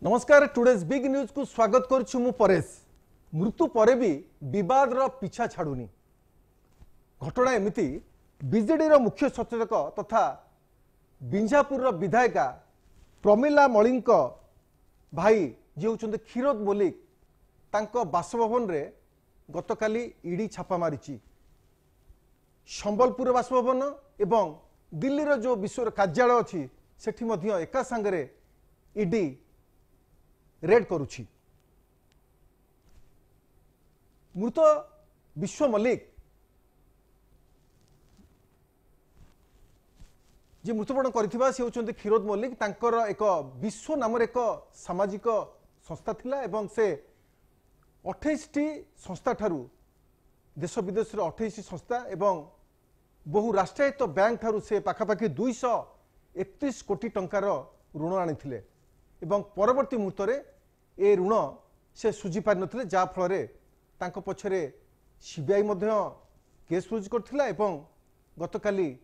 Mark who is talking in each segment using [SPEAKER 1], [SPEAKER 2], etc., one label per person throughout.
[SPEAKER 1] नमस्कार today's big news को स्वागत करुछु मु परेश। मृत्यु पर भी विवाद रो पीछा छाड़ुनी। घटना एमिति बीजेडी रो मुख्य सचेतक तथा बिंझापुर रो विधायिका प्रमिला मलिक भाई जे होचंते क्षीरोद मल्लिक तांको बासभवन रे गतकाली ईडी छापा मारिची। संबलपुर बासभवन एवं दिल्ली रो जो विश्व कार्यालय अच्छी सेठी मध्य एका संगरे ईडी रेड करुछि। मृत विश्व मल्लिक जे मृत्युवरण करथिबा से होचंते क्षीरोद मल्लिक। तांकर एक विश्व नाम एक सामाजिक संस्था थिला एवं से 28 टी संस्था ठारू देश विदेश 28 संस्था एवं बहु राष्ट्रायत्त बैंक ठारू से पाखापाखि 231 कोटी टंकार ऋण आनिथिले एवं परवर्ती मुहूर्त ए ऋण से सुझी पारि नथिले जा फल तांको पछरे सीबीआई मध्य केस रुजु करथिला एवं गतकाली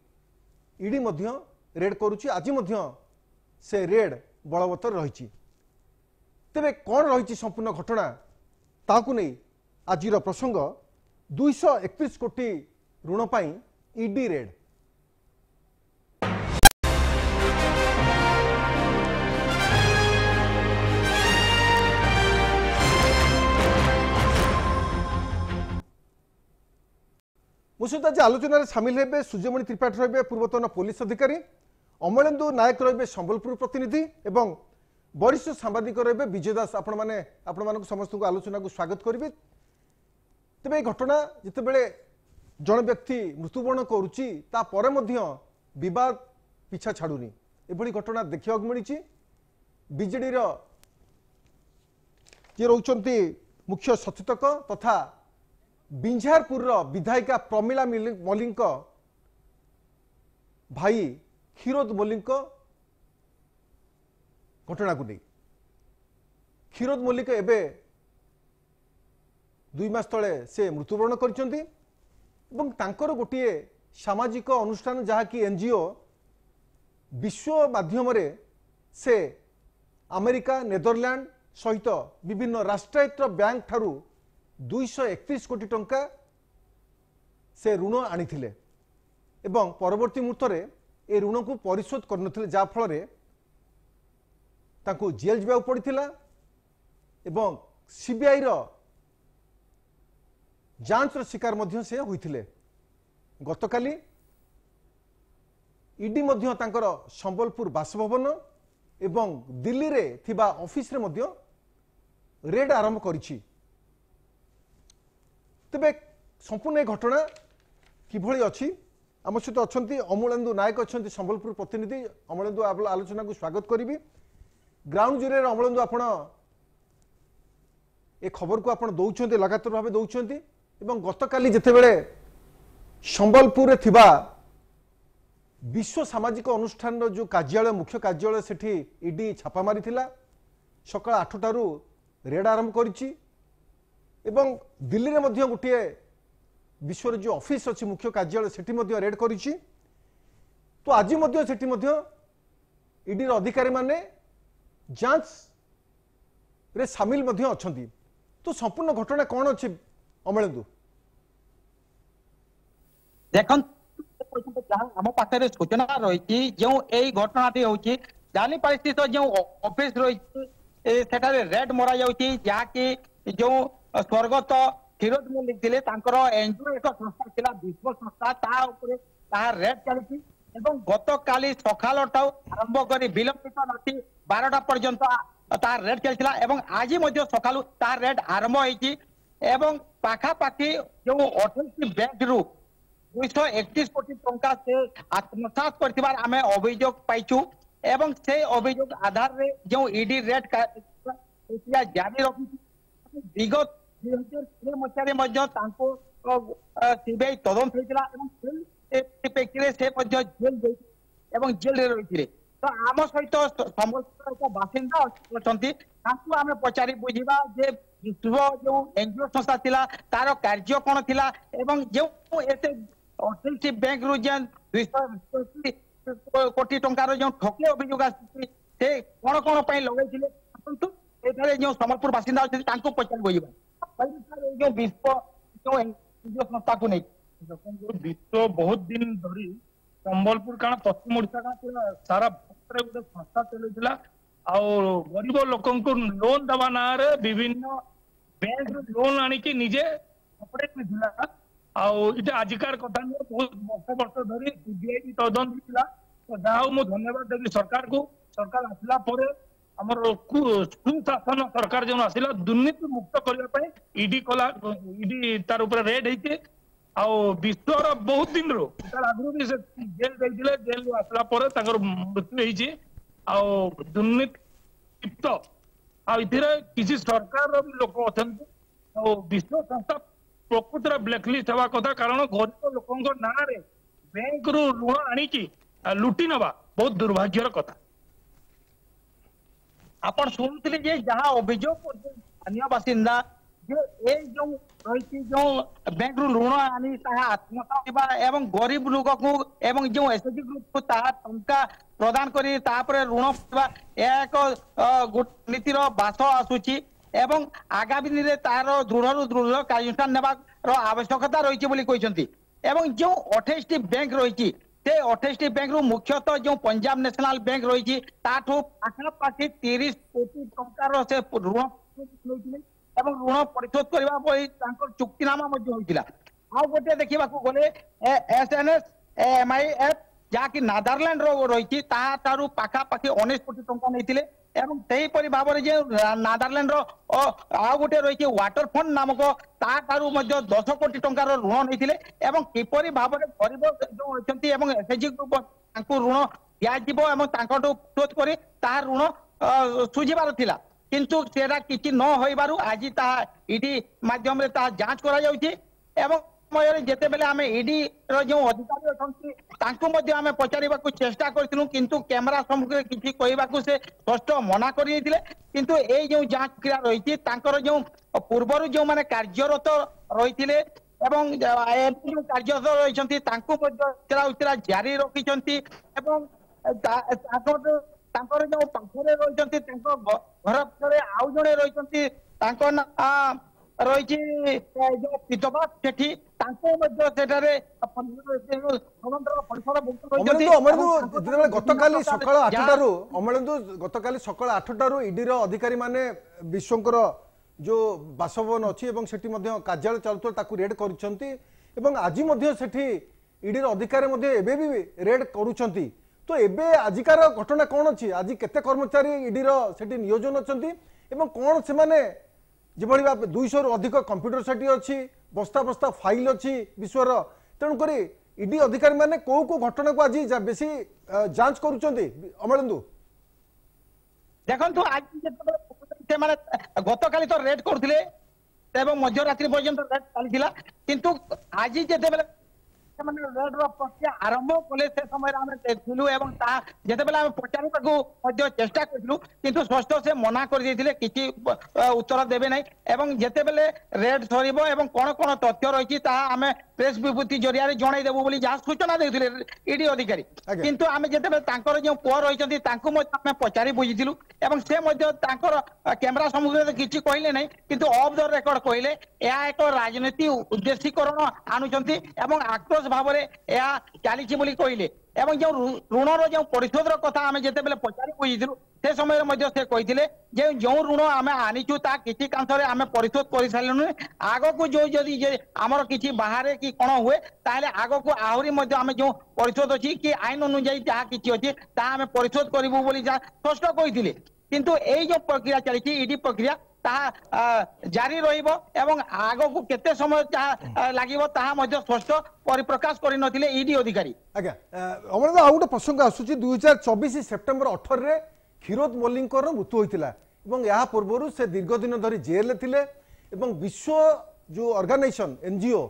[SPEAKER 1] ईडी मध्य रेड करुछि। आज मध्य से रेड बलवत्तर रहिछि। तेबे कोन रहिछि संपूर्ण घटना ताकु नै आजिर प्रसंग 231 कोटी ऋण पाई ईडी रेड। मुसद आज आलोचन सामिल हे सूर्यमणि त्रिपाठी रे पूर्वतन पुलिस अधिकारी, अमलेन्दु नायक रे संबलपुर प्रतिनिधि एवं वरिष्ठ सांबादिक रे विजय दास। आपण समस्त को आलोचना को स्वागत करिवे। तबे घटना जितेबेले जन व्यक्ति मृत्युवरण करुच्ची तापर विवाद पिछा छाड़ुनी। एभली घटना देखा मिली। बीजेडी जे रोचंती मुख्य सचेतक तथा बिंझारपुर विधायिका प्रमिला मलिक भाई क्षीरोद मल्लिक घटना को नहीं। क्षीरोद मल्लिक एबे 2 मास तले से मृत्युवरण करछंती एवं तांकर गोटे सामाजिक अनुष्ठान जहाँकि एनजीओ विश्व माध्यम रे से अमेरिका नेदरलैंड सहित विभिन्न राष्ट्रायत्त बैंक ठारू 231 कोटी टंका से ऋण आनिथिले एवं परवर्ती मुहूर्त ए ऋण को परिशोध करनथिले जा फल तांको जेल जावा पड़िथिला एवं सीबीआई रो जांच शिकार मध्य से होइथिले। गतकाली ईडी मध्य तांकर संबलपुर बासभवन एवं दिल्ली रे थिबा ऑफिस रे मध्य रेड आरंभ करिछि। तेबे संपूर्ण घटना किभली अछि आम सहित अच्छा अमलेन्दु नायक अच्छा संबलपुर प्रतिनिधि। अमलेन्दु आलोचना को स्वागत करी। ग्राउंड जीरो अमलेन्दु आपण ए खबर को आपण दौरान लगातार भाव दौरान एवं गतकाली जितेबेले संबलपुर थिबा विश्व सामाजिक अनुष्ठान जो कार्यालय मुख्य कार्यालय सेठी ईडी छापा मारी सकाळ 8 टारू रेड आरंभ करिछि एवं दिल्ली रे मध्य गोटे विश्वर जो ऑफिस अच्छी मुख्य कार्यालय सेठी मध्य रेड करिछि। तो आज मध्य सेठी मध्य ईडी अधिकारी माने जांच रे शामिल मध्य अछंती। तो संपूर्ण घटना कौन अच्छी अमलेन्दु?
[SPEAKER 2] देखन आम पाखे सूचना रही जो यही घटनाटी होची जानी परिस्थित जो ऑफिस रही सेठारे रेड मरा जाउची जहाँकि जो स्वर्गत क्षीरोद मल्लिक थे एनजीओ एक संस्था थिला विश्व संस्था ता रेड चली गत काली सकाल आरंभ कर विलंबित राति 12टा पर्यंत तार रेड चलता आज सकालू तार रेड आरंभ होती पाखापाखि जो 28 बैंक रु 231 कोटी टंका से आत्मसात कर आम अभियोग पाइचु एवं से अभियोग आधार रे जो ईडी रेड जारी रखी विगत 2016 सीबीआई तदंत जेल रही। तो आम सहित संबलपुर एक बासिंदा अच्छा आम पचारि बुझा जे जो एनजीओ संस्था थिला तार कार्य कौन थिला एवं जो 28 बैंक रु 200 कोटी टंकार जो ठके अभियोग आसी कौन कौन लगे କିନ୍ତୁ ଏଠାରେ ଯେଉଁ ସମ୍ବଲପୁର ବାସିନ୍ଦା ଅଛନ୍ତି ତାଙ୍କୁ ପଚାରିବ ଯୋଉ ବିଶ୍ୱ ଯୋଉ NGO ସଂସ୍ଥାକୁ ନେଇ
[SPEAKER 3] ଦେଖନ୍ତୁ ବିଶ୍ୱ ବହୁତ ଦିନ ଧରି ସମ୍ବଲପୁର କାରଣ ପଶ୍ଚିମ ଓଡିଶା କାରଣ ପୁରା ସାରା ଭାରତରେ ଗୋଟେ ସଂସ୍ଥା ଚଲେଇଥିଲା ଆଉ ଗରିବ ଲୋକଙ୍କୁ ଲୋନ ଦେବା ନାଁରେ ବିଭିନ୍ନ ବ୍ୟାଙ୍କରୁ ଲୋନ ଆଣିକି ନିଜେ ଥିଲା ଆଉ ଏଇଟା ଆଜିକାର କଥା ନୁହେଁ ବହୁତ ବର୍ଷ ଧରି ସିବିଆଇ ତଦନ୍ତ ଥିଲା ତ ଯାହା ହଉ ମୁଁ ଧନ୍ୟବାଦ ଦେବି ସରକାରକୁ ସରକାର ଆସିଲା ପରେ ଆମର ସୁଶାସନ ସରକାର ଯେଉଁ ଆସିଲା ଦୁର୍ନୀତି ମୁକ୍ତ କରିବା ପାଇଁ ଇଡି କଲା ଇଡି ତାର ଉପରେ ରେଡ୍ ହେଇଛି ଆଉ ବିଶ୍ୱର ବହୁତ ଦିନରୁ ତାର ଆଗରୁ ବି ସେ ଜେଲ ଯାଇଥିଲେ ଜେଲରୁ ଆସିଲା ପରେ ତାଙ୍କର ମୃତ୍ୟୁ ହେଇଛି ଆଉ ଦୁର୍ନୀତିପ୍ତ ଆଉ ଏଥିରେ କିଛି ସରକାରର ବି ଲୋକ ଅଛନ୍ତି ଆଉ ବିଶ୍ୱ ସଂସ୍ଥା ପ୍ରକୃତରେ ବ୍ଲାକଲିଷ୍ଟ ହେବା କଥା କାରଣ ଗରିବ ଲୋକଙ୍କ ନାଁରେ ବ୍ୟାଙ୍କରୁ ଋଣ ଆଣିକି ଲୁଟି ନେବା ବହୁତ ଦୁର୍ଭାଗ୍ୟର କଥା।
[SPEAKER 2] ଆପଣ ଶୁଣୁଥିଲେ ଯେ ଯାହା ଅଭିଯୋଗ କରୁଛନ୍ତି ସ୍ଥାନୀୟ ବାସିନ୍ଦା ଯେ ଏଇ ଯୋଉ ରହିଛି ଯୋଉ ବ୍ୟାଙ୍କରୁ ଋଣ ଆଣି ତାହା ଆତ୍ମସାତ କରିବା ଏବଂ ଗରିବ ଲୋକକୁ ଏବଂ ଯୋଉ ଏସଏଚଜି ଗ୍ରୁପକୁ ତାହା ଟଙ୍କା ପ୍ରଦାନ କରି ତାପରେ ଋଣ ପାଇବା ଏହା ଏକ ନୀତିର ବାସ ଆସୁଛି ଏବଂ ଆଗାମୀ ଦିନରେ ତାର ଦୃଢ଼ରୁ ଦୃଢ଼ କାର୍ଯ୍ୟାନୁଷ୍ଠାନ ନେବାର ଆବଶ୍ୟକତା ରହିଛି ବୋଲି କହିଛନ୍ତି ଏବଂ ଯୋଉ 28ଟି ବ୍ୟାଙ୍କ ରହିଛି ସେ 28ଟି ବ୍ୟାଙ୍କରୁ ମୁଖ୍ୟତଃ ଯୋଉ ପଞ୍ଜାବ ନ୍ୟାସନାଲ ବ୍ୟାଙ୍କ ରହିଛି ତାଠୁ ପାଖାପାଖି 30 କୋଟି ଟଙ୍କାର ସେ ଋଣ ନେଇଥିଲେ ଏବଂ ଋଣ ପରିଶୋଧ କରିବା ପାଇଁ ତାଙ୍କର ଚୁକ୍ତିନାମା ମଧ୍ୟ ହୋଇଥିଲା। ଆଉ ଗୋଟେ ଦେଖିବାକୁ ଗଲେ SNSMIF ଯାହାକି ନେଦରଲ୍ୟାଣ୍ଡର ରହିଛି ତାଠାରୁ ପାଖାପାଖି 19 କୋଟି ଟଙ୍କା ନେଇଥିଲେ ଏବଂ ସେହିପରି ଭାବରେ ଯେ ନେଦରଲ୍ୟାଣ୍ଡର ଆଉ ଗୋଟେ ରହିଛି ୱାଟର ଫଣ୍ଡ ନାମକ ତାଠାରୁ ମଧ୍ୟ 10 କୋଟି ଟଙ୍କାର ଋଣ ନେଇଥିଲେ ଏବଂ କିପରି ଭାବରେ ଗରିବ ଯୋଉ ଅଛନ୍ତି ଏବଂ ଏସଏଚଜି ଗ୍ରୁପ ତାଙ୍କୁ ଋଣ ଦିଆଯିବ ଏବଂ ତାଙ୍କଠୁ ପରିଶୋଧ କରି ତାହା ଋଣ ସୁଝିବାର ଥିଲା କିନ୍ତୁ ସେଟା କିଛି ନ ହୋଇବାରୁ ଆଜି ତାହା ଇଡି ମାଧ୍ୟମରେ ତାହା ଯାଞ୍ଚ କରାଯାଉଛି ଏବଂ ସମୟରେ ଯେତେବେଳେ ଆମେ ଇଡି ର ଯୋଉ ଅଧିକାରୀ ଅଛନ୍ତି ତାଙ୍କୁ ମଧ୍ୟ ଆମେ ପଚାରିବାକୁ ଚେଷ୍ଟା କରିଥିଲୁ କିନ୍ତୁ କ୍ୟାମେରା ସମ୍ମୁଖରେ କିଛି କହିବାକୁ ସେ ସ୍ପଷ୍ଟ ମନା କରିଦେଇଥିଲେ କିନ୍ତୁ ଏଇ ଯୋଉ ଯାଞ୍ଚ କ୍ରିୟା ରହିଛି ତାଙ୍କର ଯୋଉ ପୂର୍ବରୁ ଯୋଉମାନେ କାର୍ଯ୍ୟରତ ରହିଥିଲେ ଏବଂ ଯୋଉ କାର୍ଯ୍ୟରତ ରହିଛନ୍ତି ତାଙ୍କୁ ମଧ୍ୟ ଉତ୍ତରା ଜାରି ରଖିଛନ୍ତି ଏବଂ ତାଙ୍କର ଯୋଉ ପାଖରେ ରହିଛନ୍ତି ତାଙ୍କ ଘର ପାଖରେ ଆଉ ଜଣେ ରହିଛନ୍ତି ତାଙ୍କ ନାଁ ରହିଛି ଯୋଉ ପିତବା ସେଠି ତାଙ୍କୁ ମଧ୍ୟ ସେଠାରେ
[SPEAKER 1] ଗତକାଲି ସକାଳ 8ଟାରୁ ଅମଳେନ୍ଦୁ ଗତକାଲି ସକାଳ 8ଟାରୁ ଇଡିର ଅଧିକାରୀ ମାନେ ବିଶ୍ୱଙ୍କର जो बासभवन अच्छी सेठी कार्यालय चलुता ताकू रेड करुछंती आज सेठी ईडी अधिकारी भी रेड करुछंती तो एबे आजिकार घटना कौन अच्छी आज केते कर्मचारी ईडी सेठी नियोजन अच्छी कौन से माने जिभली भाव 200 रु अधिक कंप्यूटर सेठी अच्छी बस्ता बस्ता फाइल अच्छी विश्वर तेणुक ईडी अधिकारी माने को घटना को आज बेसी जांच करुछंती अमलेंदु
[SPEAKER 2] देखंतु आज गतकाली तो रेड करथिले एवं मध्यरात्रि पर्यंत रेड चलीथिला किंतु आज जेतेबेले माने रेड रो प्रक्रिया आरंभ कले से समय रे हम देखिलु एवं ता जेतेबेले हम पचारिबाकू मध्य चेष्टा करथिलु किंतु स्पष्ट से मना कर देथिले किछि उत्तर देबे नै एवं जेतेबेले रेड सरीबो एवं कोन कोन तथ्य रहिछि ता हमें प्रेस विभूति जरिया रे जणाई देबो बोली जा सूचना देथिले ईडी अधिकारी किंतु आमे जेतेबेले तांकर जो पुआ रहिछंती तांकू मध्य हम पचारि बुझिथिलु एवं से मध्य तांकर कैमरा सम्मुख रे किछि कहिले नै किंतु ऑफ द रेकॉर्ड कहिले या एक राजनीति उद्देश्यकरण आनुचंती एवं आक्रोश भावरे या चालीछि बोली कहिले एवं जो ऋण रो जो परिशोध रो कथा आमे जेतेबेले पचारि बुझिथिलु से समय मध्य से कहिथिले जे जो ऋण आमे आनिछु ता किछि कांसरे आमे परिशोध करि सारलनु आगो को जो जदी जे हमर किछि बाहरे कि कोन हुए ताले आगो को आहुरी मध्य आमे जो परिशोध अछि कि आईन अनुଯାयी ता किछि अछि ता आमे परिशोध करिवु बोली जा स्पष्ट कहिथिले किंतु एई जो प्रक्रिया चलिछि ईडी प्रक्रिया ता जारी रहिबो एवं आगो को केते समय लागिबो ता मध्य स्पष्ट परिप्रकाश करि नथिले ईडी अधिकारी
[SPEAKER 1] आज्ञा अमर आ गोटे प्रसंग आसुछि 2024 सेप्टेम्बर 18 रे क्षीरोद मल्लिकर मृत्यु होइतिला एवं या पूर्वरु से दीर्घ दिन धरी जेल थिले एवं विश्व जो ऑर्गेनाइजेशन एनजीओ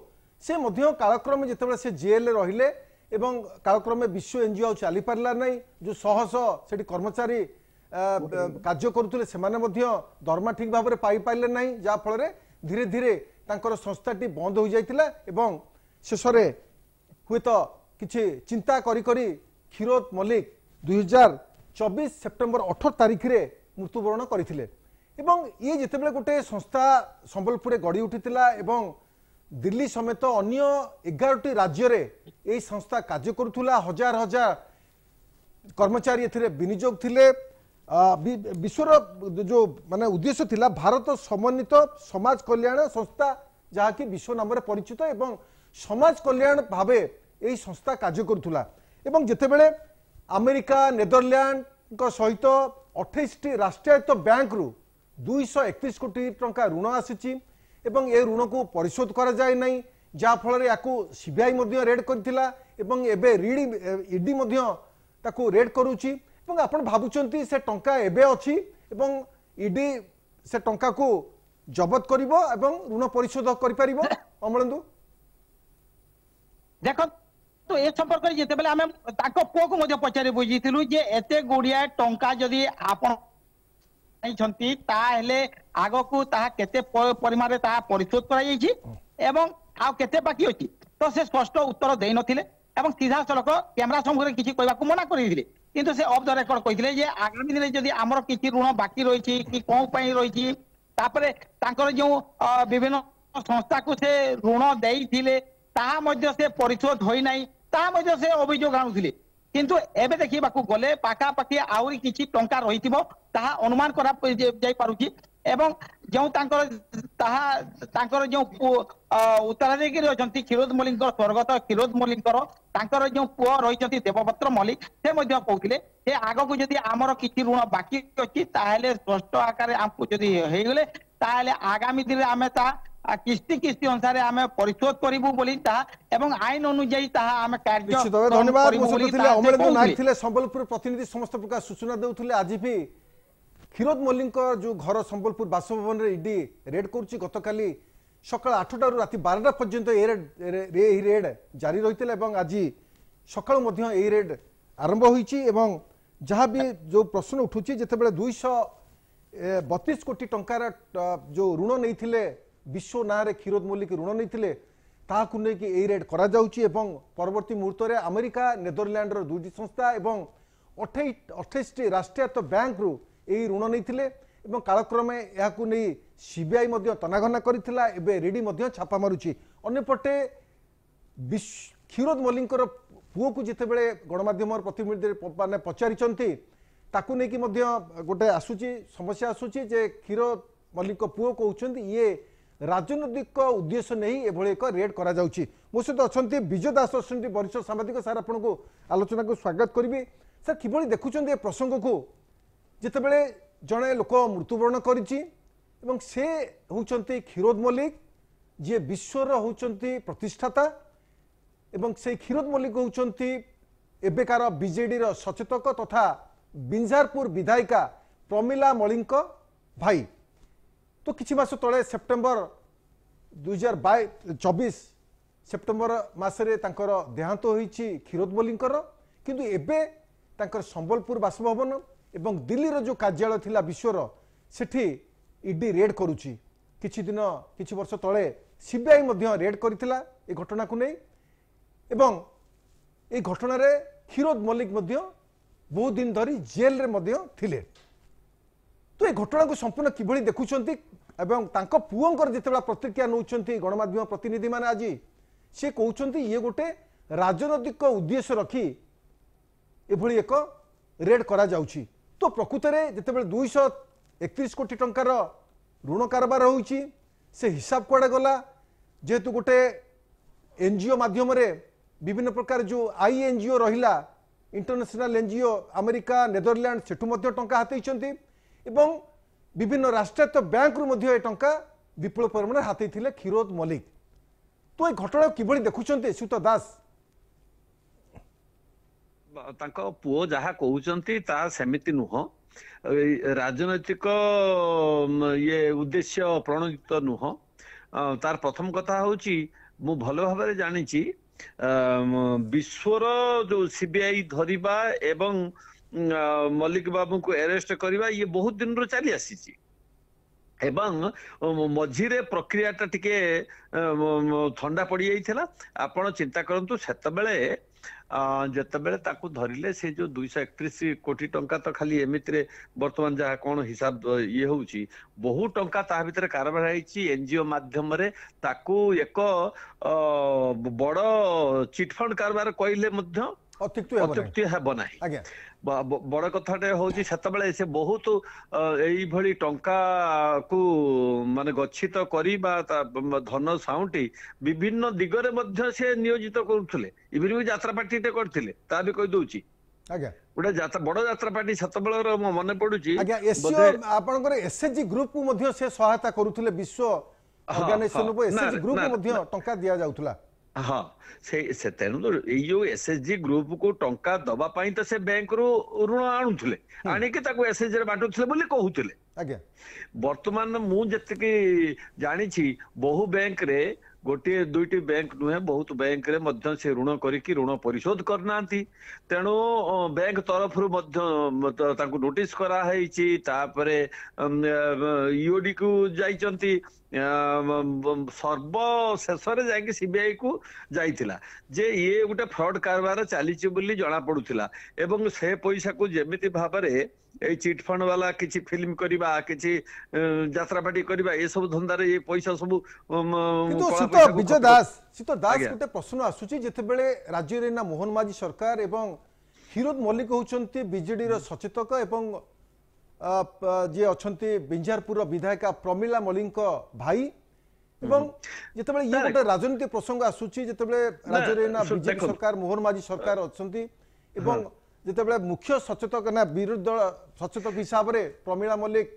[SPEAKER 1] से मध्य कालक्रमे जेतेबेले से जेल रहिले एवं कालक्रमे विश्व एनजीओ चली पारला नै जो सहस सेठी कर्मचारी कार्य करुले से दरमा ठीक भाव में पाई पारे ना जहाँफल धीरे धीरे तांकर संस्थाटी बंद हो जाता एवं शेष हुए तो किसी चिंता करी क्षीरोद मल्लिक 2024 सेप्टेम्बर 18 तारिख रे मृत्युवरण करथिले एवं ये जेतेबेले गोटे संस्था संबलपुर गढ़ी उठितिला एवं दिल्ली समेत अन्य 11टी राज्य रे यही संस्था कार्य करुथुला हजार हजार कर्मचारी एथिरे विनियोग थिले विश्वर जो माने उद्देश्य थिला भारत समन्वित समाज कल्याण संस्था जहाँकि विश्व नाम परिचित एवं समाज कल्याण भावे यही संस्था कार्य करुथुला एवं जेतेबेले अमेरिका नेदरलैंड सहित 28टी राष्ट्रायत्त बैंक रु 231 कोटी टंका ऋण आसीची एवं ए ऋण को परिशोध करा जाय नहीं जहाँ फल याकू सीबीआई मध्य रेड करथिला एवं एबे ईडी मध्य ताकू रेड करूची एवं आपण भाबुचंती से टंका एबे अछि एवं ईडी से टंका को जबत करिवो एवं ऋण परिशोध करि परिवो अमलेंदु
[SPEAKER 2] देखो तो ए संपर्क जेते बेले आमे ताको पुओ को मजे पचारे बुझिथिलु जे एते गुडिया टंका जदी आपण छंती ता हेले आगो को ता केते परिमाण रे ता परिशोध करा जाईची एवं आ केते बाकी अछि तो से स्पष्ट उत्तर देई नथिले एवं सीधा सड़क कैमरा सम्मुख किछि कहबा को मना करिथिले किंतु से ऑफ द रेकॉर्ड कहिथिले जे आगामी दिन जदी हमर किछि ऋण बाकी रहिछि कि कोन पई रहिछि तापरे तांकर जो विभिन्न संस्था को से ऋण देइथिले ता मध्य से परिशोध होई नाही ता मध्य से अभियोग आनुथिले किंतु एबे देखिबाकू गले पाका पाकी आउरी किछि टंका रहिथिबो ताहा अनुमान करा जाई पारुछि एवं जो तांकर जो उत्तराधिकारी अछंती क्षीरोद मल्लिक स्वर्गत क्षीरोद मल्लिक तांकर जो पुओ रहिचंती देवपत्र मल्लिक से मध्य कहउथिले से आगो को जदी हमर किछि ऋण बाकी अछि ताहेले स्पष्ट आकार हमकु जदी हेइ गेले ताहेले आगामी दिन आमे ता किस्ती किस्ती अनुसार आमे परिशोध करिबु बोली ता एवं आईन अनुसार ता आमे कार्य
[SPEAKER 1] धन्यवाद अमरेंद्र नायक थिले संबलपुर प्रतिनिधि समस्त प्रकार सूचना देउथिले आज भी क्षीरोद मल्लिक जो घर संबलपुर बासभवन रे ईडी रेड करुच्ची गतकाली सकाल 8टा रु राति 12टा पर्यंत ए रेड जारी रही आज सकाल मध्य ए रेड आरंभ होईची एवं जहाँ भी जो प्रश्न उठुची जेतेबेले 232 कोटी टंकार जो ऋण नहीं विश्व ना रे क्षीरोद मल्लिक ऋण नहीं ताकू नहीं ए रेड करा जाउची एवं परवर्ती मुहूर्त में अमेरिका नेदरलैंड रो 2टी संस्था एवं 28टी राष्ट्रायत्त बैंक रु यही ऋण नहीं कालक्रमे यह नहीं सीबीआई तनाघना करथिला एबे रेडी छापा मारुची अन्यपटे क्षीरोद मल्लिक पुओ को जितेबेले गणमाध्यम प्रतिनिधि माने पचारिचंती ताकू नहीं गोटे आसूची समस्या आसूची जे क्षीरोद मल्लिक पुओ कहउचंती ये राजनैतिक उद्देश्य नहीं एभली एक रेड करा जाउची मो सहित अछंती विजय दास अछंती वरिष्ठ सामाजिक सर आपनको आलोचना को स्वागत करिवि सर किभली देखुचंती ए प्रसंग को जितेबेले जड़े लोक मृत्युवरण करिछि एवं से होउचंती क्षीरोद मल्लिक जे विश्वर होउचंती प्रतिष्ठाता एवं से क्षीरोद मल्लिक होउचंती एबेकार बीजेडी रो सचेतक तथा बिंजारपुर विधायिका प्रमिला मल्लिक भाई तो किछि मास तले सेप्टेम्बर 2024 सेप्टेम्बर मासरे तांकर देहांत होईछि क्षीरोद मल्लिकर किंतु एबे तांकर संबलपुर बासभवन एवं दिल्ली रो जो कार्यालय थिला विश्वर सेठी ईडी रेड करुची किछि दिन किछि वर्ष तले सीबीआई मध्य रेड करथिला ए घटना को नै एवं ए घटना रे क्षीरोद मल्लिक मध्य बहुत दिन धरी जेल रे मध्य थिले तो ए घटना को संपूर्ण किभली देखुचंती एवं तांको पुओंकर जेतेबेला प्रतिक्रिया नउचंती गणमाध्यम प्रतिनिधि माने आज से कहउचंती ये गोटे राजनैतिक उद्देश्य रखी एभली एक रेड करा जाउची तो प्रकृत में जितेबाला 231 कोटी टंकार ऋण कारबार होइची से हिसाब कुआडे गला जेहेतु गोटे एनजीओ माध्यम रे विभिन्न प्रकार जो आईएनजीओ रहिला इंटरनेशनल एनजीओ अमेरिका नेदरलैंड सेठु मध्य टंका हातेइचंती एवं विभिन्न राष्ट्रायत्त बैंक रु मध्य ए टंका विपुल परिमाण हातेइथिले क्षीरोद मल्लिक तो ए घटना किभली देखुचंती सुत दास
[SPEAKER 4] तांको पुओ जहा कहउचंती ता सेमिति नुह राजनैतिक ये उद्देश्य प्रणोदित नुह तार प्रथम कथा होची मु भलो भाबरे जानिची विश्वर जो सीबीआई धरिबा एवं मल्लिक बाबू को अरेस्ट करवा ये बहुत दिन रो चली आसी ଏବଂ ମଝିରେ ପ୍ରକ୍ରିୟାଟା ଟିକେ ଥଣ୍ଡା ପଡି ଯାଇଥିଲା। ଆପଣ ଚିନ୍ତା କରନ୍ତୁ ସେତେବେଳେ ଯେତେବେଳେ ତାକୁ ଧରିଲେ ସେ ଯୋଉ 231 କୋଟି ଟଙ୍କା ତ ଖାଲି ଏମିତିରେ ବର୍ତ୍ତମାନ ଯାହା କଣ ହିସାବ ଇଏ ହଉଛି ବହୁ ଟଙ୍କା ତା ଭିତରେ କାରବାର ହେଇଛି ଏନଜିଓ ମାଧ୍ୟମରେ। ତାକୁ ଏକ ବଡ ଚିଟଫଣ୍ଡ କାରବାର କହିଲେ ମଧ୍ୟ ଅତ୍ୟୁକ୍ତି ହେବ ନାହିଁ।
[SPEAKER 1] ଆଜ୍ଞା
[SPEAKER 4] ବଡ କଥାଟେ ହଉଛି ସେତେବେଳେ ସେ ବହୁତ ଏଇଭଳି ଟଙ୍କା କୁ ମାନେ ଗଚ୍ଛିତ କରି ବା ଧନ ସାଉଁଟି ବିଭିନ୍ନ ଦିଗରେ ମଧ୍ୟ ସେ ନିୟୋଜିତ କରୁଥିଲେ। ଇଭିନ୍ ବି ଯାତ୍ରା ପାର୍ଟିଟେ କରିଥିଲେ ତା ବି କହିଦଉଛି।
[SPEAKER 1] ଆଜ୍ଞା
[SPEAKER 4] ଗୋଟେ ବଡ ଯାତ୍ରା ପାର୍ଟି ସେତେବେଳର ମନେ ପଡୁଛି।
[SPEAKER 1] ଆଜ୍ଞା ଏସିଓ ଆପଣଙ୍କର ଏସଏଚଜି ଗ୍ରୁପ କୁ ମଧ୍ୟ ସେ ସହାୟତା କରୁଥିଲେ। ବିଶ୍ୱ ଅର୍ଗାନାଇଜେସନ କୁ ଏସଏଚଜି ଗ୍ରୁପ କୁ ମଧ୍ୟ ଟଙ୍କା ଦିଆ ଯାଉଥିଲା।
[SPEAKER 4] ହଁ ସେ ତେଣୁ ଏଇ ଯୋଉ ଏସଏଚଜି ଗ୍ରୁପ କୁ ଟଙ୍କା ଦବା ପାଇଁ ତ ସେ ବ୍ୟାଙ୍କରୁ ଋଣ ଆଣୁଥିଲେ, ଆଣିକି ତାକୁ ଏସଏଚଜି ରେ ବାଣ୍ଟୁଥିଲେ ବୋଲି କହୁଥିଲେ।
[SPEAKER 1] ଆଜ୍ଞା
[SPEAKER 4] ବର୍ତ୍ତମାନ ମୁଁ ଯେତିକି ଜାଣିଛି ବହୁ ବ୍ୟାଙ୍କରେ ଗୋଟିଏ ଦୁଇଟି ବ୍ୟାଙ୍କ ନୁହେଁ ବହୁତ ବ୍ୟାଙ୍କରେ ମଧ୍ୟ ସେ ଋଣ କରିକି ଋଣ ପରିଶୋଧ କରିନାହାନ୍ତି। ତେଣୁ ବ୍ୟାଙ୍କ ତରଫରୁ ମଧ୍ୟ ତାଙ୍କୁ ନୋଟିସ କରାହେଇଛି। ତାପରେ ଇଓଡି କୁ ଯାଇଛନ୍ତି, ସର୍ବଶେଷରେ ଯାଇକି ସିବିଆଇ କୁ ଯାଇଥିଲା ଯେ ଇଏ ଗୋଟେ ଫ୍ରଡ କାରବାର ଚାଲିଛି ବୋଲି ଜଣା ପଡୁଥିଲା। ଏବଂ ସେ ପଇସାକୁ ଯେମିତି ଭାବରେ ଏଇ ଚିଟ ଫଣ୍ଡ ବାଲା କିଛି ଫିଲ୍ମ କରିବା, କିଛି ଯାତ୍ରାପାଟି କରିବା, ଏସବୁ ଧନ୍ଦାରେ ଏ ପଇସା ସବୁ
[SPEAKER 1] କିନ୍ତୁ ବିଜୟ ଦାସ ଗୋଟେ ପ୍ରଶ୍ନ ଆସୁଛି। ଯେତେବେଳେ ରାଜ୍ୟରେ ନା ମୋହନ ମାଝୀ ସରକାର ଏବଂ କ୍ଷୀରୋଦ ମଲ୍ଲିକ ହଉଛନ୍ତି ବିଜେଡିର ସଚେତକ ଏବଂ ଯିଏ ଅଛନ୍ତି ବିଞ୍ଜାରପୁର ବିଧାୟିକା ପ୍ରମିଳା ମଲ୍ଲିକ ଭାଇ, ଏବଂ ଯେତେବେଳେ ଇଏ ଗୋଟେ ରାଜନୀତି ପ୍ରସଙ୍ଗ ଆସୁଛି, ଯେତେବେଳେ ରାଜ୍ୟରେ ନା ବିଜେପି ସରକାର ମୋହନ ମାଝୀ ସରକାର ଅଛନ୍ତି ଏବଂ ଯେତେବେଳେ ମୁଖ୍ୟ ସଚେତକ ନା ବିରୋଧୀ ଦଳ ସଚେତକ ହିସାବରେ ପ୍ରମିଳା ମଲ୍ଲିକ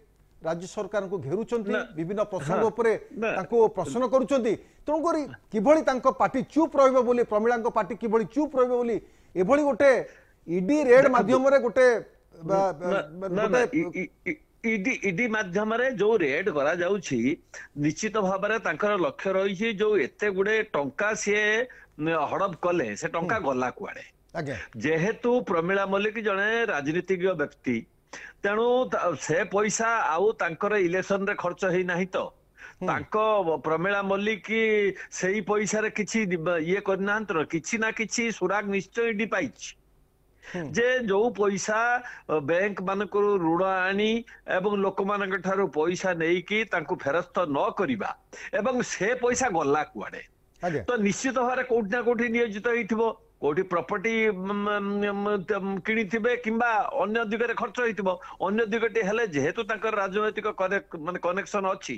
[SPEAKER 1] राज्य सरकार को घेरुचंती विभिन्न प्रसंग उपरे तांको प्रश्न करूचंती तेणुकरी किभଳି तांको पार्टी चुप रहइबो बोली प्रमिळा को पार्टी किभଳି चुप रहइबो बोली एभଳି गोटे ईडी रेड माध्यम रे गोटे
[SPEAKER 4] ईडी माध्यम रे जो रेड करा जाउछि निश्चित भाव रे तांकर लक्ष्य रही जो एते गुडे टंका से हड़प कले से टंका गला कुआडे जेहेतु प्रमिळा मल्लिक जणे राजनीतिज्ञ व्यक्ति तेणु से पैसा आउ तांकर इलेक्शन रे खर्च हेई नाही तो तांको प्रमिळा मल्लिक सेही पैसा रे किछि ये करनांत किछि ना किछि सुराग निश्चय डी पाइछि जे जो पैसा बैंक मानक ऋण आनी एवं लोक मानक ठारो पैसा नेई की तांको फेरस्त न करिबा एवं से पैसा गल्ला कुआडे तो निश्चित भाव कोठी ना कोठी नियोजित होइथिबो कोठी प्रॉपर्टी किनिथिबे किंबा अन्य दिगरे खर्च होइथिबो अन्य दिगटे हेले जेहेतु तांकर राजनैतिक माने कनेक्शन अछि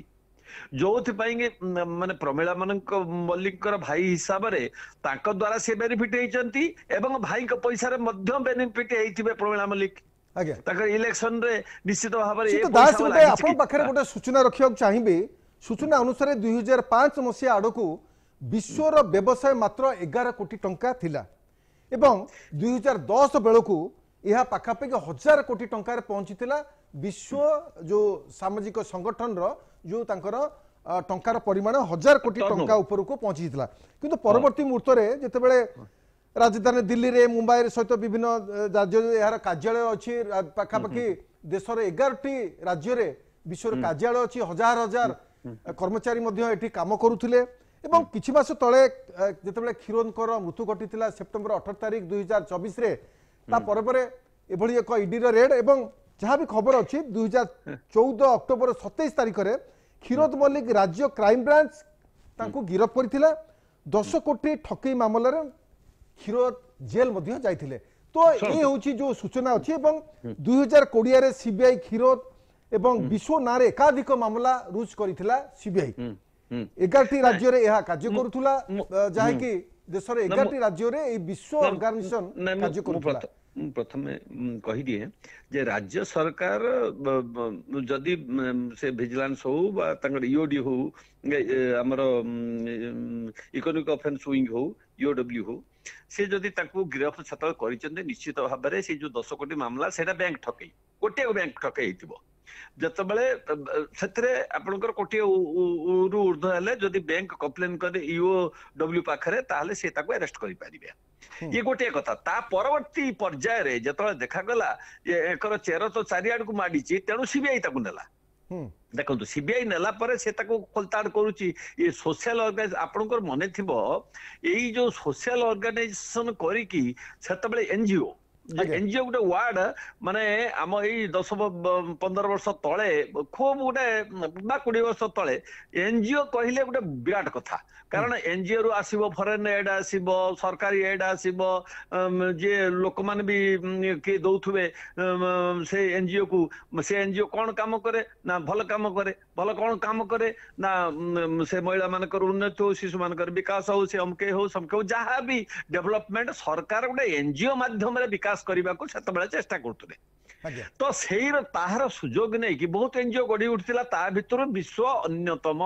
[SPEAKER 4] जोथि पाइंगे माने प्रमिळा मानक मल्लिकर भाई हिसाब रे तांको द्वारा से बेनिफिट हेचंती एवं भाई को पैसा रे मध्य बेनिफिट हेइथिबे प्रमिळा मल्लिक
[SPEAKER 1] आगे
[SPEAKER 4] तांकर इलेक्शन रे निश्चित भाव रे
[SPEAKER 1] दास गोटे आपन पाखरे गोटे सूचना रखियो चाहिबे सूचना अनुसार 2005 मसिया आडकू विश्वर व्यवसाय मात्र 11 कोटी टंका थिला एवं 2010 बेलकू यह पाखापाखि 1000 कोटी टंकार पहुंचीला विश्व जो सामाजिक संगठन रो जो तांकर टंकार परिमाण 1000 कोटी टंका ऊपर को पहुंचीला किंतु परवर्ती मुहूर्त रे जेतेबेले राजधानी दिल्ली रे मुंबई रे सहित विभिन्न राज्य यार कार्यालय अछि पाखापाखि देश रे 11टी राज्य रे विश्व कार्यालय अछि हजार हजार कर्मचारी मध्ये एठी काम करूथिले एवं किछि मास तळे जेतेबेले क्षीरोदकर मृत्यु घटिथिला सेप्टेम्बर 18 तारिख 2024 रे ता परे परे एभली एक ईडी रो रेड एवं जहाँ भी खबर अच्छी 2014 अक्टोबर 27 तारिख रे क्षीरोद मल्लिक राज्य क्राइम ब्रांच तांको गिरफ करथिला 10 कोटी ठकई मामला रे क्षीरोद जेल मध्ये जाइथिले तो ए होची जो सूचना अछि एवं 2020 रे सीबीआई क्षीरोद एवं विश्व नारे एकाधिक मामला रुज करथिला सीबीआई 11टी राज्य रे यह कार्य करूथुला जहा कि देश रे 11टी राज्य रे ए विश्व ऑर्गेनाइजेशन कार्य करूथुला
[SPEAKER 4] प्रथमे कहि दिए जे राज्य सरकार जदि से विजिलेंस हो बा तांगर ईओडी हो हमर इकोनॉमिक ऑफेंस विंग हो ईओडब्ल्यू हो से जदि तांको गिरफ छतल करिचंदे निश्चित भाव रे से जो 10 कोटी मामला सेटा बैंक ठकई गोटे बैंक ठकई हितबो जतबेले सेतरे आपनकर कोटी रु ऊर्ध्व हेले जदि बैंक कंप्लेन करे ईओडब्ल्यू पाखरे ताहले से ताको अरेस्ट करि पारिबे ये गोटे कथा ता परवर्ती पर्याय रे जतबेले देखा गला ये एकर चेर तो चारियाड को माडीची तेणु सीबीआई ताको नेला ଦେଖନ୍ତୁ ସିବିଆଇ ନେଲା ପରେ ସେ ତାକୁ ଖୋଲତାଡ କରୁଛି ଏ ସୋସିଆଲ ଅର୍ଗାନାଇଜ ଆପଣଙ୍କର ମନେ ଥିବ ଏଇ ଯୋଉ ସୋସିଆଲ ଅର୍ଗାନାଇଜେସନ କରିକି ସେତେବେଳେ ଏନଜିଓ ଏନଜିଓ ଗୋଟେ ୱାର୍ଡ ମାନେ ଆମ ଏଇ 10-15 ବର୍ଷ ତଳେ ଖୁବ ଗୋଟେ ବା 20 ବର୍ଷ ତଳେ ଏନଜିଓ କହିଲେ ଗୋଟେ ବିରାଟ କଥା କାରଣ ଏନଜିଓ ରୁ ଆସିବ ଫରେନ ଏଡ୍ ଆସିବ ସରକାରୀ ଏଡ୍ ଆସିବ ଯେ ଲୋକମାନେ ବି କିଏ ଦଉଥିବେ ସେ ଏନଜିଓ କୁ ସେ ଏନଜିଓ କଣ କାମ କରେ ନା ଭଲ କାମ କରେ ଭଲ କଣ କାମ କରେ ନା ସେ ମହିଳା ମାନଙ୍କର ଉନ୍ନତି ହଉ ଶିଶୁ ମାନଙ୍କର ବିକାଶ ହଉ ସେ ଅମକେ ହଉ ସମକେ ହଉ ଯାହା ବି ଡେଭଲପମେଣ୍ଟ ସରକାର ଗୋଟେ ଏନଜିଓ ମାଧ୍ୟମରେ ବିକାଶ କରିବାକୁ ସେତେବେଳେ ଚେଷ୍ଟା କରୁଥିଲେ ତ ସେଇ ତାହାର ସୁଯୋଗ ନେଇକି ବହୁତ ଏନଜିଓ ଗଢି ଉଠିଥିଲା ତା ଭିତରୁ ବିଶ୍ୱ ଅନ୍ୟତମ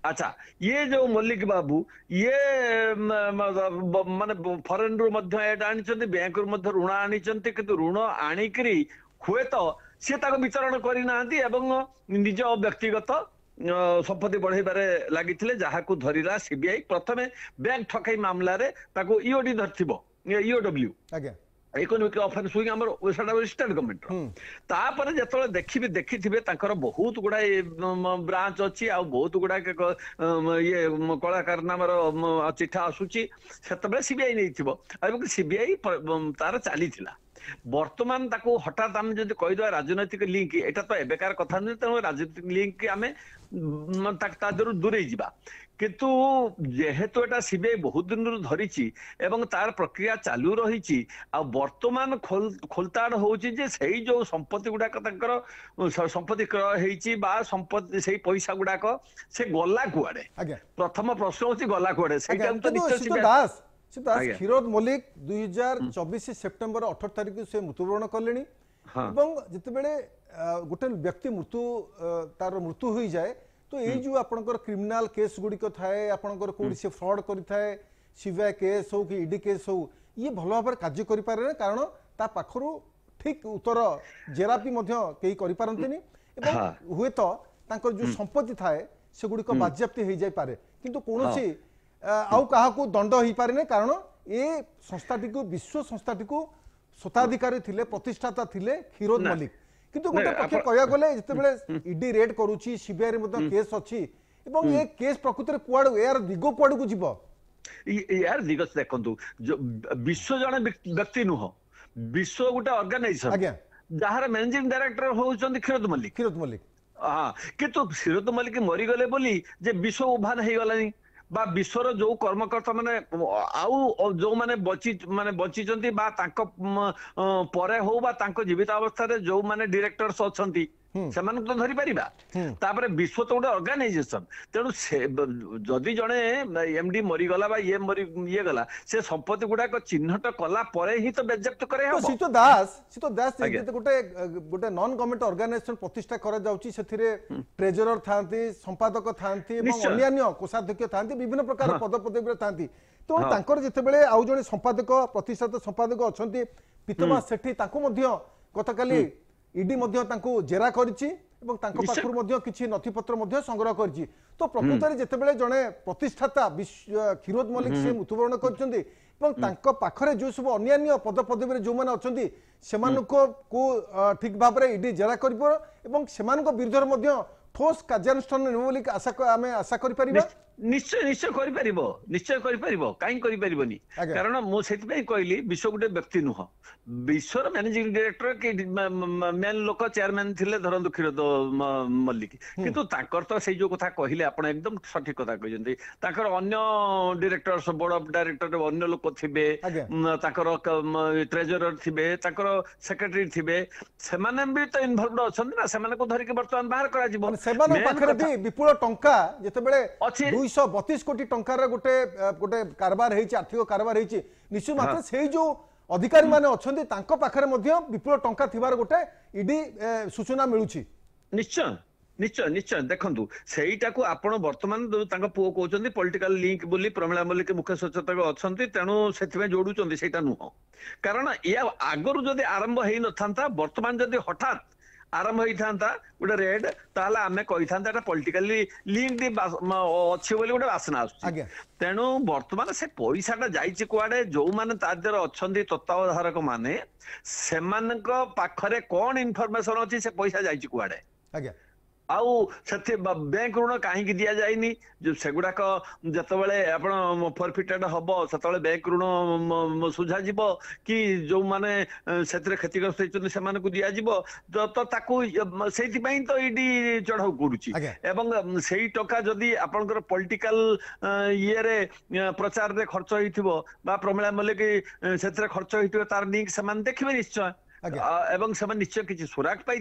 [SPEAKER 4] ଆଚ୍ଛା ଇଏ ଯୋଉ ମଲ୍ଲିକ ବାବୁ ଇଏ ମାନେ ଫରେନ ରୁ ମଧ୍ୟ ଏଇଟା ଆଣିଛନ୍ତି ବ୍ୟାଙ୍କରୁ ମଧ୍ୟ ଋଣ ଆଣିଛନ୍ତି କିନ୍ତୁ ଋଣ ଆଣିକିରି ହୁଏତ ସିଏ ତାକୁ ବିତରଣ କରିନାହାନ୍ତି ଏବଂ ନିଜ ବ୍ୟକ୍ତିଗତ ସମ୍ପତ୍ତି ବଢେଇବାରେ ଲାଗିଥିଲେ ଯାହାକୁ ଧରିଲା ସିବିଆଇ ପ୍ରଥମେ ବ୍ୟାଙ୍କ ଠକେଇ ମାମଲାରେ ତାକୁ ଇଓଡି ଧରିଥିବ ଇଓଡବ୍ଲ୍ୟୁ ଇକୋନୋମିକ ଅଫେନ୍ସ ୱିଙ୍ଗ ଆମର ସେଟା ଷ୍ଟେଟ ଗଭର୍ଣ୍ଣମେଣ୍ଟ ତାପରେ ଯେତେବେଳେ ଦେଖିଥିବେ ତାଙ୍କର ବହୁତ ଗୁଡାଏ ବ୍ରାଞ୍ଚ ଅଛି ଆଉ ବହୁତ ଗୁଡାଏ ଇଏ କଳାକାରନାମାର ଚିଠା ଆସୁଛି ସେତେବେଳେ ସିବିଆଇ ନେଇଥିବ ଏବଂ ସିବିଆଇ ତାର ଚାଲିଥିଲା ବର୍ତ୍ତମାନ ତାକୁ ହଠାତ୍ ଆମେ ଯଦି କହିଦେବା ରାଜନୈତିକ ଲିଙ୍କ ଏଇଟା ତ ଏବେକାର କଥା ନୁହେଁ ତେଣୁ ରାଜନୈତିକ ଲିଙ୍କ ଆମେ ତା ଦେହରୁ ଦୂରେଇ ଯିବା କିନ୍ତୁ ଯେହେତୁ ଏଟା ସିବିଆଇ ବହୁତ ଦିନରୁ ଧରିଛି ଏବଂ ତାର ପ୍ରକ୍ରିୟା ଚାଲୁ ରହିଛି ଆଉ ବର୍ତ୍ତମାନ ଖୋଲତାଡ ହଉଛି ଯେ ସେଇ ଯୋଉ ସମ୍ପତ୍ତି ଗୁଡାକ ତାଙ୍କର ସମ୍ପତ୍ତି କ୍ରୟ ହେଇଛି ବା ସମ୍ପତ୍ତି ସେଇ ପଇସା ଗୁଡାକ ସେ ଗଲା କୁଆଡେ ପ୍ରଥମ ପ୍ରଶ୍ନ ହଉଛି ଗଲା କୁଆଡେ ସେଇଟା
[SPEAKER 1] କ୍ଷୀରୋଦ ମଲ୍ଲିକ 2024 ସେପ୍ଟେମ୍ବର 18 ତାରିଖ ସେ ମୃତ୍ୟୁବରଣ କଲେଣି ଏବଂ ଯେତେବେଳେ ଗୋଟେ ବ୍ୟକ୍ତି ତାର ମୃତ୍ୟୁ ହୋଇଯାଏ तो ये जो आपनकर क्रिमिनल केस गुड़िक थाए आपनकर कोडी से फ्रॉड करि थाए सीबीआई केस हो कि ईडी केस हो ये भल भाव कार्य करि पारे कारण ता पाखरु ठीक उत्तर जेरापी मध्य केही करि पारंतिनी एवं हुए तो तांकर जो संपत्ति थाए से गुड़िक बाज्याप्ति हो जाय पारे किंतु कोनोसी आउ काहाकू दंड होई पारे कारण ए संस्थाटी को विश्व संस्थाटी को स्वताधिकारी थिले प्रतिष्ठाता थिले କ୍ଷୀରୋଦ ମଲ୍ଲିକ किंतु गोटे पक्ष कह गले जितेबाला ईडी रेड करूची सीबीआई रे मध्य केस अछि एवं ए केस प्रकृति रे कुआड यार दिगो कुआड को जीव
[SPEAKER 4] यार दिगो देखंतु विश्व जने व्यक्ति नुह विश्व गोटे ऑर्गेनाइजेशन जहार मैनेजिंग डायरेक्टर होउचंदी କ୍ଷୀରୋଦ ମଲ୍ଲିକ हां किंतु କ୍ଷୀରୋଦ ମଲ୍ଲିକ मरी गले बोली जे विश्व उभान हे गलानी बा विश्वर जो कर्मकर्ता माने आउ जो माने बचिचंती बा तांको परे हो बा तांको जीवित अवस्था रे जो माने डायरेक्टर्स अछंती सेमान तो धरि परिबा तापर विश्व तो गोटे ऑर्गेनाइजेशन तेणु जदि जने एमडी मरी गला बा ये गला से संपत्ति गुडा को चिन्हट कला परे ही तो बेजप्त करे हो
[SPEAKER 1] सीतो दास जेते गोटे नॉन गवर्नमेंट ऑर्गेनाइजेशन प्रतिष्ठा करा जाउची सेथिरे ट्रेजरर थांती संपादक थांती एवं अन्य कोषाध्यक्ष थांती विभिन्न प्रकार पद पदवी थांती तो तांकर जेतेबेले आउ जने संपादक प्रतिष्ठात संपादक अछंती पीतमा सेठी ताको मध्य गतकाली ईडी मध्य तांको जेरा करिछि एवं तांको पाखरु मध्य किछि नथिपत्र मध्य संग्रह करिछि तो प्रकृत रे जेतेबेले जने प्रतिष्ठाता କ୍ଷୀରୋଦ मल्लिक से मृत्युवरण करछन्ती एवं तांको पाखरे जो सब अन्य पद पदवी रे जो माने अछन्ती सेमानको को ठीक भाव रे ईडी जेरा करिपो एवं सेमानको विरुद्ध मध्य ठोस कार्यानुष्ठान बोली आशा करि परिबा
[SPEAKER 4] निश्चय निश्चय करि परिबो काई करि परिबोनी कारण मो सेति पई कहली विश्व गुटे व्यक्ति नुह विश्वर मैनेजिंग डायरेक्टर के मेन लोक चेयरमैन थिले धरंतु କ୍ଷୀରୋଦ मल्लिक किंतु ताकर तो सेई जो कथा कहिले आपण एकदम सठिक कथा कहिजंती ताकर अन्य डायरेक्टर्स बोर्ड ऑफ डायरेक्टर अन्य लोक थिबे ताकर ट्रेजरर थिबे ताकर सेक्रेटरी थिबे सेमाने भी तो इन्वॉल्वड अछन ना सेमाने को धरि के वर्तमान बाहर करा जीवन
[SPEAKER 1] सेमाने पाखरे भी विपुल टंका जेतेबेले 232 कोटी टंकार गोटे कारबार हेछि आर्थिक कारबार हेछि निश्चय मात्र सेई जो अधिकारी माने अछंती तांको पाखरे मध्य विपुल टंका थिबार गोटे ईडी सूचना मिलुछि
[SPEAKER 4] निश्चय निश्चय निश्चय देखंतु सेईटा को आपण वर्तमान तांको पुओ कहउचंती पॉलिटिकल लिंक बोली प्रमिला मल्लिक मुख्य सचेतक अछंती तेणु सेथिमे जोडुचंती सेटा नुह कारण या आगरु जदी आरंभ हेइ नथांता वर्तमान जदी हठात आरंभ होता गोटे रेड ताला आमे कहि थांता एटा पॉलिटिकली लिंक्ड अछि बोली गोटे वासना आसुछि तेणु वर्तमान से पैसाटा जाइछि कुआडे जो माने तादर अछंती तत्त्वावधारक माने सेमानक पाखरे कोन इन्फॉर्मेशन अछि से पैसा जाइछि कुआडे आउ से बैंक ऋण कहीं दि जाएनि सेगुड़ाक जितेबाला आप फरफिटेड हम से बैंक ऋण सुझा कि जो मैंने से क्षतिग्रस्त होती से दिज्व तो तो ईडी चढ़ाऊ करुच्ची से टका जदि आपंकर पॉलिटिकल ये प्रचार रे खर्च होता प्रमिला मल्लिक से खर्च होता तार लिंक से देखिए निश्चय एवं से निश्चय किसी सुराग पाई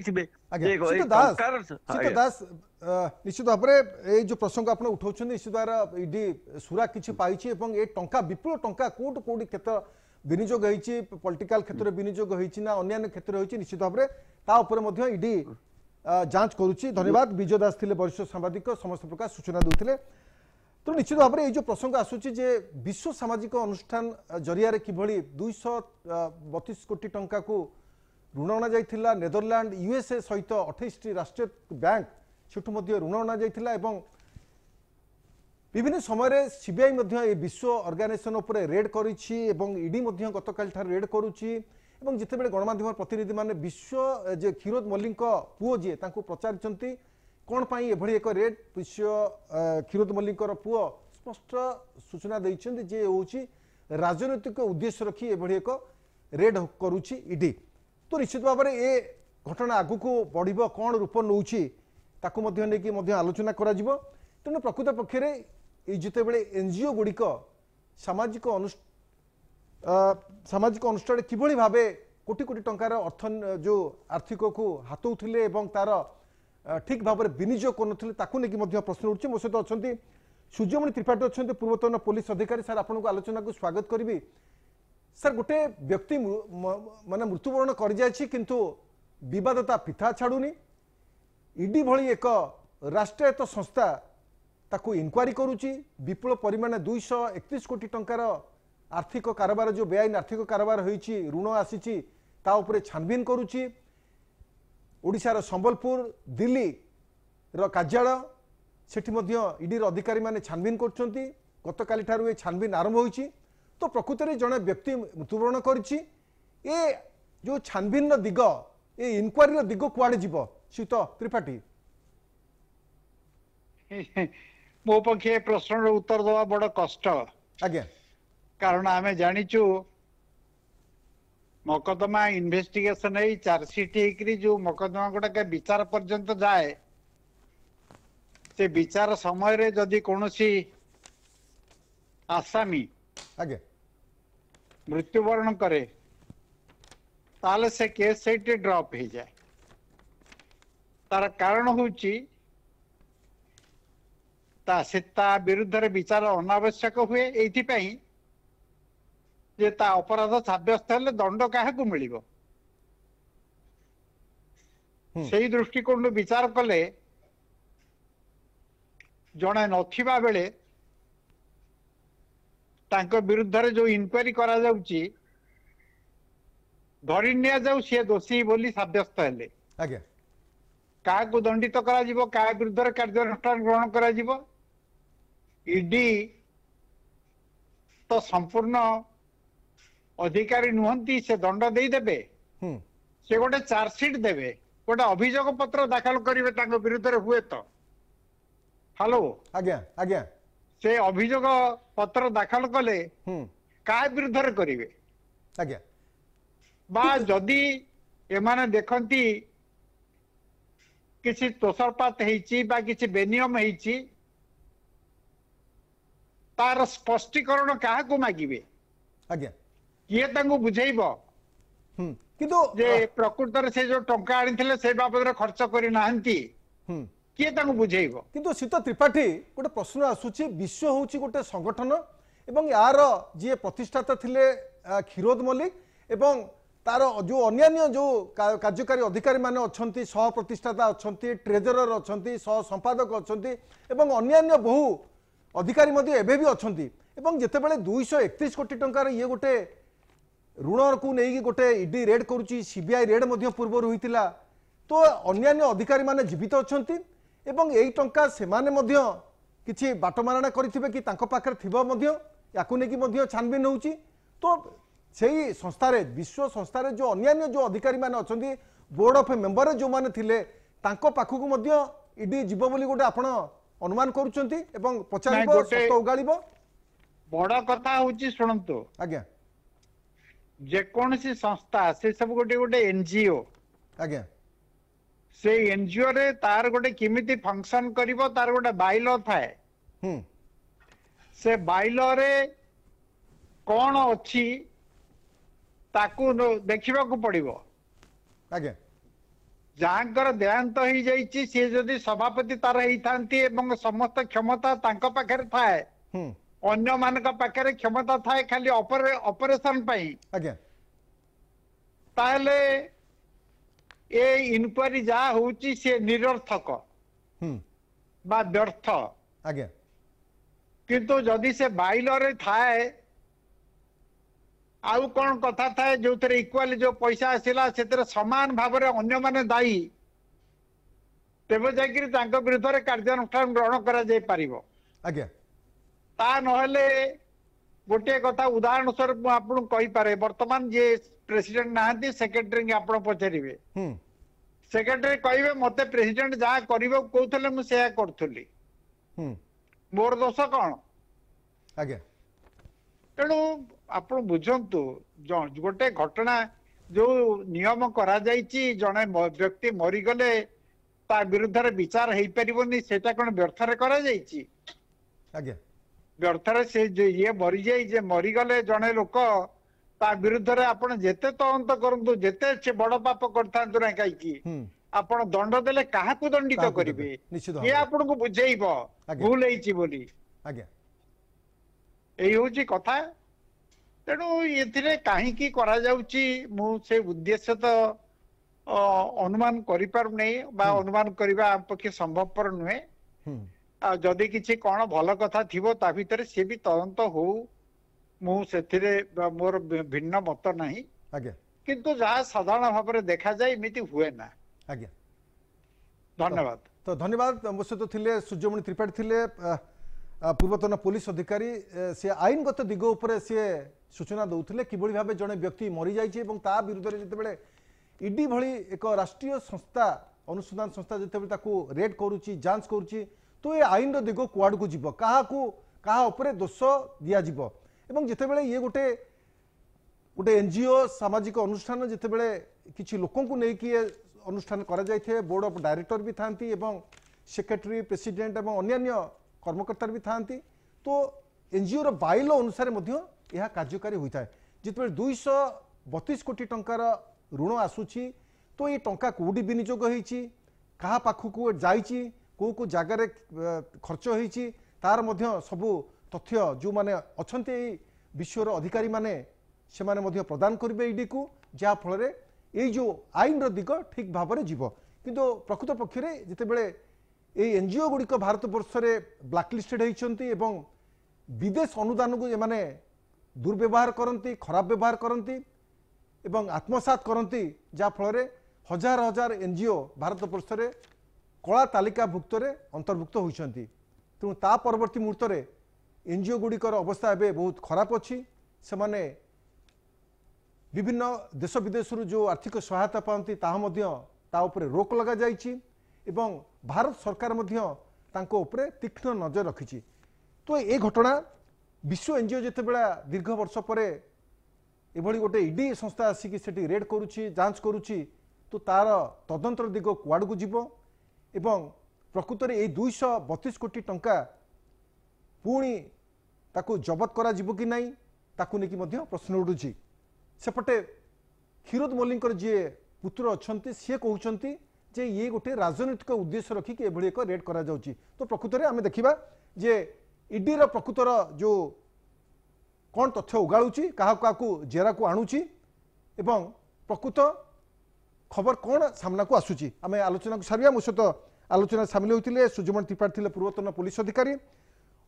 [SPEAKER 1] निश्चित भाव में जो प्रसंग आप उठाउछन निश्चित भाव ईडी सुराग किछि पाइछि एवं ए टंका विपुल टंका कोट कोडी क्षेत्र विनियोग होइछि पॉलिटिकल क्षेत्र में विनियोग होइछि ना अन्य क्षेत्र होइछि निश्चित भाव में ता ऊपर मध्य ईडी जांच करुच्ची। धन्यवाद विजय दास थिले वरिष्ठ सांबादिक समस्त प्रकार सूचना देउथिले। तो निश्चित भाव में जो प्रसंग आसुची जे विश्व सामाजिक अनुष्ठान जरिया किभली 232 कोटी टंका को ऋण अणा जाइथिला नेदरलैंड यूएसए सहित 28 राष्ट्रीय बैंक सेठु मध्ये ऋण अणा जाइथिला एवं विभिन्न समय सीबीआई मध्ये विश्व ऑर्गेनाइजेशन उपरे रेड करिछि एवं ईडी मध्ये गतकाल ठार रेड करुछि एवं जितेबेले गणमाध्यम प्रतिनिधि माने विश्व जे क्षीरोद मल्लिक पुओ जे तांको प्रचारिचंती कोन पाई एभली एक रेड विश्व क्षीरोद मल्लिक पुओ स्पष्ट सूचना दैछंती जे होछि राजनीतिक उद्देश्य रखी एभली एक रेड करुछि ईडी। तो निश्चित भाव में ये घटना आगु को बढ़ कौन रूप नौछि ताकू मध्य नेकी मध्य आलोचना करा जिवो। तेणु प्रकृत पक्षरे जिते बड़े एनजीओ गुड़िक सामाजिक अनुष्ठान किभली भावे कोटी कोटी टंकार अर्थ जो आर्थिक को हाथौथिले एवं तार ठीक भाव में विनियोग करनुथिले ताकू नेकी मध्य प्रश्न उठुछि। मो सहित अछंती सूर्यमणि त्रिपाठी अछंती पूर्वतन पुलिस अधिकारी सर आपनको आलोचना को स्वागत करिवि। सर गोटे व्यक्ति माने मृत्युवरण कर जायछि किंतु विवादता पिथा छाड़ुनी ईडी भली एक राष्ट्रायत्त संस्था ताकू इनक्वारी करुच्ची विपुल परिमाण 231 कोटी टंकार आर्थिक कारोबार जो बेआईन आर्थिक कारोबार होईछि ऋण आसीछि ता उपरे छानबीन करुच्ची। ओडिशार संबलपुर दिल्ली रो कार्यालय सेठी मध्य ईडी अधिकारी माने छानबीन करछंती गतकाली ठारू ए छानबीन आरंभ होईछि। तो प्रकृत में जड़े व्यक्ति मृत्युवरण करिछि ए जो छानबीन दिग ए इनक्वारी दिग कुआडे जीव शीत त्रिपाठी
[SPEAKER 5] मो पक्षे प्रश्न उत्तर दवा बड़ कष्ट
[SPEAKER 1] आज्ञा
[SPEAKER 5] कारण आमे जानिचु मकदमा इन्वेस्टिगेशन है चार्जसीट हेकरी जो मकदमा गुड़ा विचार पर्यंत जाए से विचार समय रे जदि कोनोसी आसामी
[SPEAKER 1] आज्ञा
[SPEAKER 5] मृत्युवरण करे ताले से केस से ड्रॉप हो जाए तार कारण होची ता विरुद्ध रे विचार अनावश्यक हुए एथि जे ता अपराध साब्यस्त हेले दंड काहाकू मिलिबो सेही दृष्टिकोण विचार कले जणे नथिबा बेले तांको विरुद्ध रे जो इनक्वारी करा जाउची धरि निया जाउ से दोषी बोली साब्यस्त हेले
[SPEAKER 1] आज्ञा
[SPEAKER 5] काहाकू दंडित करा जिवो का विरुद्ध रे कार्यानुष्ठान ग्रहण करा जिवो ईडी तो संपूर्ण अधिकारी नुहंती से दंड दे देबे से गोटे चार्जसीट देबे गोटे अभियोग पत्र दाखल करिवे तांको विरुद्ध रे हुए तो हेलो
[SPEAKER 1] आज्ञा आज्ञा
[SPEAKER 5] से अभियोग पत्र दाखल कले का विरुद्ध रे करिवे
[SPEAKER 1] आज्ञा
[SPEAKER 5] बा जदि एमाने देखंती किसी तोषरपात हेची बा किसी बेनियम हेची तार स्पष्टीकरण काहा को मागिबे
[SPEAKER 1] आज्ञा
[SPEAKER 5] किए तांको बुझेइबो
[SPEAKER 1] किंतु
[SPEAKER 5] जे प्रकृत रे से जो टंका आनिथिले से बाबद रे खर्च करि नाहंती किए तांको बुझेइबो।
[SPEAKER 1] किंतु शीत त्रिपाठी गोटे प्रश्न आसुची विश्व होची गोटे संगठन एवं यार जी प्रतिष्ठाता थिले क्षीरोद मल्लिक एवं तार जो अन्य जो कार्यकारी अधिकारी माने अछंती सह प्रतिष्ठाता अछंती ट्रेजरर अछंती सह संपादक अछंती एवं अन्य बहु अधिकारी मध्ये एबे भी अछंती एवं जेतेबेले 231 कोटी टंकार ये गोटे ऋण को नहीं गोटे ईडी रेड करुच्ची सीबीआई रेड मध्ये पूर्व होइतिला तो अन्य अधिकारी माने जीवित अछंती एवं एई टंका से माने मध्ये किछि बाटमारणा करिथिबे कि तांको पाखर थिबो मध्ये याकु नेकी मध्ये छानबीन होउची। तो सेही संस्था विश्व संस्था जो अन्य जो अधिकारी माने अछंती बोर्ड ऑफ मेंबर जो माने थिले तांको पाखकु मध्ये इडी जीव बोली गोटे आपण अनुमान करूचंती एवं पचारिबो सत उगालिबो
[SPEAKER 5] बड़ कथा होची सुनंतु
[SPEAKER 1] आज्ञा
[SPEAKER 5] जे कोनसी संस्था से सब गोटे गोटे एनजीओ
[SPEAKER 1] आज्ञा
[SPEAKER 5] से एनजीओ रे तार गोटे किमिति फंक्शन करिवो तार गोटे बाइलो थाए से बाइलो रे कौन अच्छी ताकू देखा पड़ो
[SPEAKER 1] आज्ञा
[SPEAKER 5] जहाँकर देहांत हो जाइए सी जदि सभापति तार होती समस्त क्षमता तांको पाखरे थाए अन्य मानक पाखरे क्षमता थाए खाली ऑपरेशन पाई
[SPEAKER 1] आज्ञा
[SPEAKER 5] ताहले ए इनक्वारी जहा होची से निरर्थक बा व्यर्थ
[SPEAKER 1] आज्ञा
[SPEAKER 5] किंतु जदि से बाइलो रे थाए आउ कौन कथा थाए जो थे इक्वाली जो पैसा आसला से समान भाव में अन्य माने दायी तेज जाकर विरुद्ध में कार्यानुष्ठान ग्रहण कर
[SPEAKER 1] आज्ञा
[SPEAKER 5] ता नहले गोटे कथा उदाहरण स्वरूप आपको कहीपे बर्तमान जे प्रेसिडेंट ना सेक्रेटरी आप पचारे सेक्रेटरी कहे मत प्रेसिडेंट जहाँ कहते मुझे करी मोर दोष कौन
[SPEAKER 1] आज्ञा
[SPEAKER 5] तेणु आप बुझंतु गोटे घटना जो नियम करा जाइछि जने व्यक्ति मरीगले ता विरुद्ध रे विचार हेई परिबोनी सेटा कोन व्यर्थरे करा जाइछि
[SPEAKER 1] आज्ञा
[SPEAKER 5] व्यर्थरे से ये मरी जाई जे मरीगले जने लोक ता विरुद्ध रे आपण जेते तदंत करंतु जेते से बड़ पाप करथांतु ना काई की आपण दंड देले काहा को दंडित करिवे ये आपण को बुझेइबो भूल हेइछि बोली
[SPEAKER 1] आज्ञा
[SPEAKER 5] एई होछि कथा तेणु ये कहीं करा जाउची मु से उद्देश्य तो अनुमान करि पारु नै बा अनुमान करबा आप पक्षे संभवपर नुहे जदि किछि कोन भल कथा थिबो ता भितर से भी तदंत हो मु सेथिरे मोर भिन्न मत नाही
[SPEAKER 1] आज्ञा
[SPEAKER 5] किंतु जहाँ साधारण भाव में देखा जाए एमती हुए ना
[SPEAKER 1] आज्ञा
[SPEAKER 5] धन्यवाद
[SPEAKER 1] तो धन्यवाद मो सहित थिले सूर्यमणि त्रिपाठी थिले पूर्वतन पुलिस अधिकारी से आईनगत दिग उपर से सूचना दौले किभली भाव जड़े व्यक्ति मरी जाइए ता विरुद्ध में जितेबाला इडी भली एक राष्ट्रीय संस्था अनुसंधान संस्था जितेबाला रेड करुच्ची जांच करुच्ची तो ये आईन दिग कुआड़ को जीव क्या दोष दिज्व एवं जितेबाला ये गोटे गोटे एनजीओ सामाजिक अनुष्ठान जितेबाला किसी लोक नहीं अनुष्ठान करा बोर्ड ऑफ डायरेक्टर भी था सेक्रेटरी प्रेसिडेंट और अन्य कर्मकर्ता भी था तो एनजीओ रो बाइलो अनुसार यह कार्यकारी होता है जिते 232 कोटी टंकार ऋण आसूची तो ये टंका कौटी विनियोग होती क्या पाखक जाइए कौ कौ जगार खर्च होती तार सबू तथ्य जो मैंने अच्छा विश्वर अधिकारी माने से माने प्रदान करेंगे ईडी को जहाँफल ये जो आईन दिग ठीक भाव में जीव किंतु प्रकृत पक्ष में जितेबाला ये एनजीओ गुड़िक भारत वर्ष में ब्लैकलिस्टेड होती विदेश अनुदान को ये दुर्व्यवहार करती खराब व्यवहार करती एवं आत्मसात करती जहाँफल हजार हजार एनजीओ भारत वर्ष में कला तालिकाभुक्त अंतर्भुक्त होती तेणु ता परवर्ती मुहूर्त में एनजीओ गुड़िकर अवस्था एवं बहुत खराब अच्छी से माने विभिन्न देश विदेश जो आर्थिक सहायता पाती ता उपरे रोक लगा जाइछि एवं भारत सरकार तांको उपरे तीक्ष्ण नजर रखी तो ये घटना विश्व एनजीओ जितेबाला दीर्घ वर्ष पर एभली गोटे ईडी संस्था आसिक सेठी रेड करुच्ची जांच करुच्ची तो तार तदंतर दिग कुआड़ को जीव एवं प्रकृत में ये 232 कोटी टंका पुणी ताकू जबत करा जीव कि नहीं ताकू नहीं प्रश्न उठुची सेपटे क्षीरोद मल्लिक जी पुत्र अच्छा सी कहते जे ये गोटे राजनीतिक उद्देश्य रखिक एभली एक रेड करा जाउची तो प्रकृत में आम देखा जे ईडी प्रकृतर जो कौन तथ्य उगाड़ुची क्या जेरा को आणुची एवं प्रकृत खबर कौन सामना को आसूची आम आलोचना को सारिया मो सहित आलोचना सामिल होते सूर्यमणि त्रिपाठी पूर्वतन पुलिस अधिकारी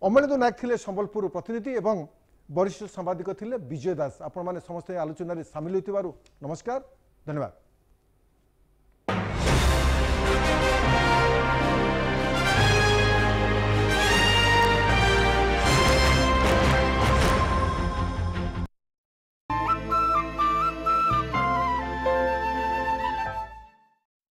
[SPEAKER 1] अमरेंद्र नायक थे संबलपुर प्रतिनिधि एवं वरिष्ठ सांबादिक थे विजय दास आपण मैंने समस्त आलोचन सामिल होतिबारु नमस्कार धन्यवाद।